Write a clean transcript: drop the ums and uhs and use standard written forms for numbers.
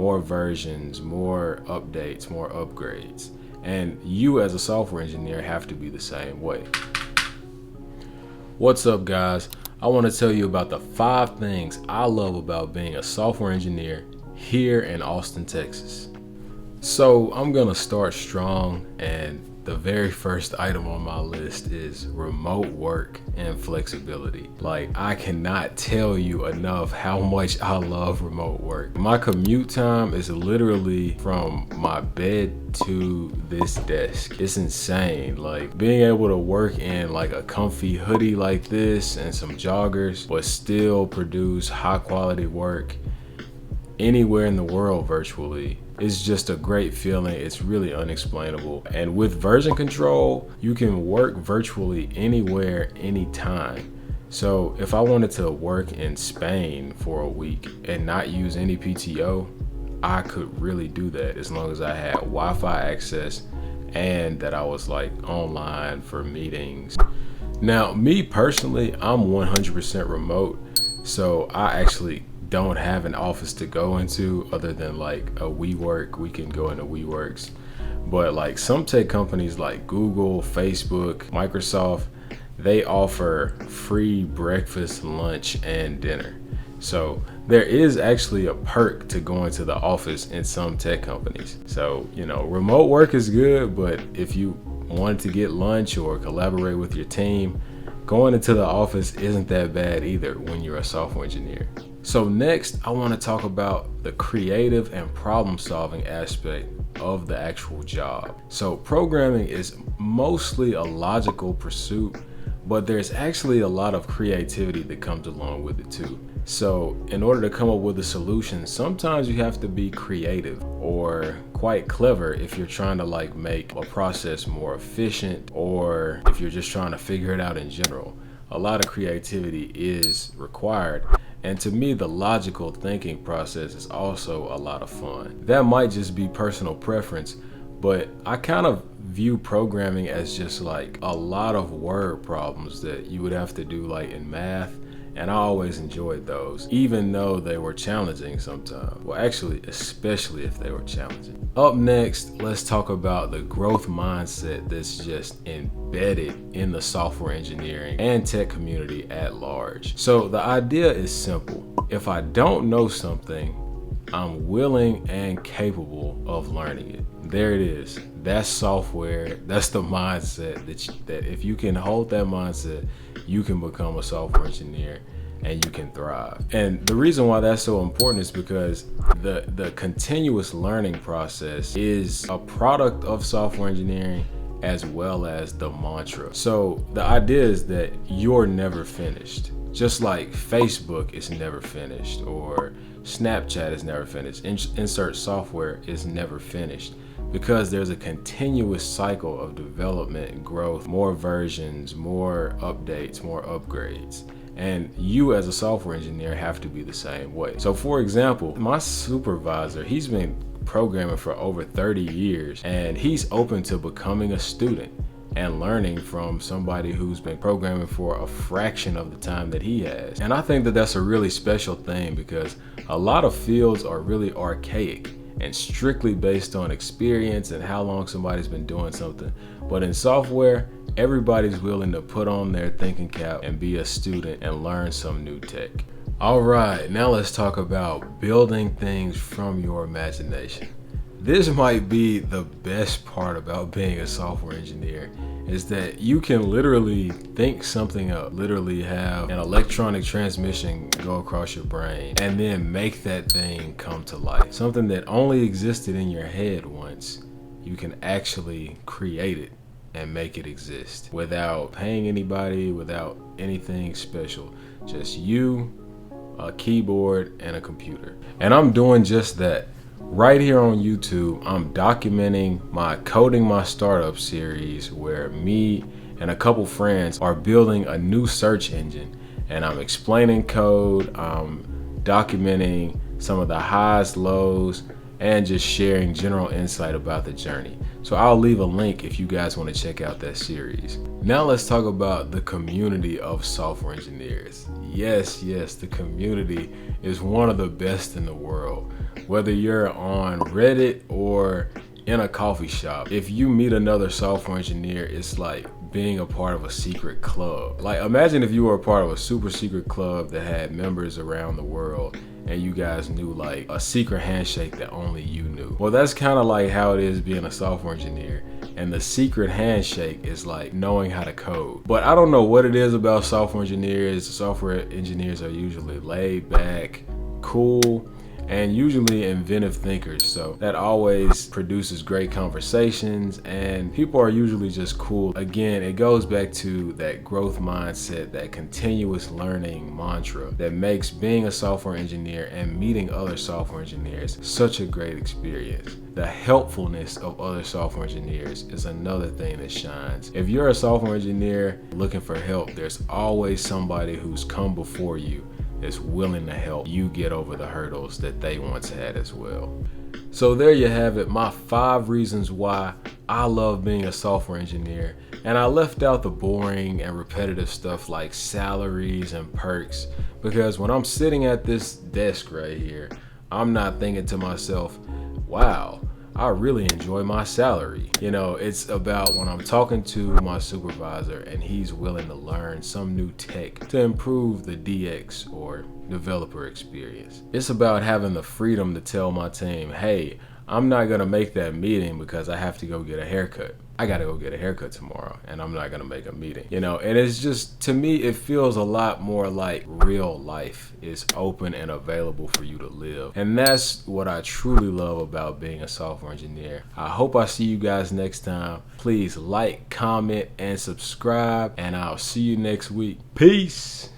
more versions, more updates, more upgrades. And you as a software engineer have to be the same way. What's up, guys? I want to tell you about the 5 things I love about being a software engineer here in Austin, Texas. So I'm gonna start strong, and the very first item on my list is remote work and flexibility. Like, I cannot tell you enough how much I love remote work. My commute time is literally from my bed to this desk. It's insane. Like, being able to work in like a comfy hoodie like this and some joggers, but still produce high quality work anywhere in the world virtually, it's just a great feeling. It's really unexplainable. And with version control, you can work virtually anywhere, anytime. So if I wanted to work in Spain for a week and not use any PTO, I could really do that as long as I had Wi-Fi access and that I was like online for meetings. Now, me personally, I'm 100% remote. So I actually don't have an office to go into other than like a WeWork. We can go into WeWorks, but like some tech companies like Google, Facebook, Microsoft, they offer free breakfast, lunch, and dinner. So there is actually a perk to going to the office in some tech companies. So, you know, remote work is good, but if you wanted to get lunch or collaborate with your team, going into the office isn't that bad either when you're a software engineer. So next, I want to talk about the creative and problem solving aspect of the actual job. So programming is mostly a logical pursuit, but there's actually a lot of creativity that comes along with it too. So in order to come up with a solution, sometimes you have to be creative or quite clever if you're trying to like make a process more efficient, or if you're just trying to figure it out in general. A lot of creativity is required. And to me, the logical thinking process is also a lot of fun. That might just be personal preference, but I kind of view programming as just like a lot of word problems that you would have to do like in math. And I always enjoyed those, even though they were challenging sometimes. Well, actually, especially if they were challenging. Up next, let's talk about the growth mindset that's just embedded in the software engineering and tech community at large. So the idea is simple. If I don't know something, I'm willing and capable of learning it. There it is. That's software. That's the mindset that if you can hold that mindset, you can become a software engineer and you can thrive. And the reason why that's so important is because the continuous learning process is a product of software engineering as well as the mantra. So the idea is that you're never finished. Just like Facebook is never finished, or Snapchat is never finished. Insert software is never finished, because there's a continuous cycle of development and growth, more versions, more updates, more upgrades. And you as a software engineer have to be the same way. So for example, my supervisor, he's been programming for over 30 years, and he's open to becoming a student and learning from somebody who's been programming for a fraction of the time that he has. And I think that that's a really special thing, because a lot of fields are really archaic and strictly based on experience and how long somebody's been doing something. But in software, everybody's willing to put on their thinking cap and be a student and learn some new tech. All right, now let's talk about building things from your imagination. This might be the best part about being a software engineer, is that you can literally think something up, literally have an electronic transmission go across your brain and then make that thing come to life. Something that only existed in your head once, you can actually create it and make it exist without paying anybody, without anything special. Just you, a keyboard, and a computer. And I'm doing just that. Right here on YouTube, I'm documenting my Coding My Startup series, where me and a couple friends are building a new search engine, and I'm explaining code, I'm documenting some of the highs, lows, and just sharing general insight about the journey. So I'll leave a link if you guys want to check out that series. Now let's talk about the community of software engineers. Yes, the community is one of the best in the world. Whether you're on Reddit or in a coffee shop, if you meet another software engineer, it's like being a part of a secret club. Like, imagine if you were a part of a super secret club that had members around the world and you guys knew like a secret handshake that only you knew. Well, that's kind of like how it is being a software engineer. And the secret handshake is like knowing how to code. But I don't know what it is about software engineers. Software engineers are usually laid back, cool, and usually inventive thinkers. So that always produces great conversations, and people are usually just cool. Again, it goes back to that growth mindset, that continuous learning mantra that makes being a software engineer and meeting other software engineers such a great experience. The helpfulness of other software engineers is another thing that shines. If you're a software engineer looking for help, there's always somebody who's come before you is willing to help you get over the hurdles that they once had as well. So there you have it, my 5 reasons why I love being a software engineer. And I left out the boring and repetitive stuff like salaries and perks, because when I'm sitting at this desk right here, I'm not thinking to myself, wow, I really enjoy my salary. You know, it's about when I'm talking to my supervisor and he's willing to learn some new tech to improve the DX or developer experience. It's about having the freedom to tell my team, hey, I'm not gonna make that meeting because I have to go get a haircut. I gotta go get a haircut tomorrow and I'm not gonna make a meeting. You know, and it's just, to me, it feels a lot more like real life is open and available for you to live. And that's what I truly love about being a software engineer. I hope I see you guys next time. Please like, comment, and subscribe, and I'll see you next week. Peace.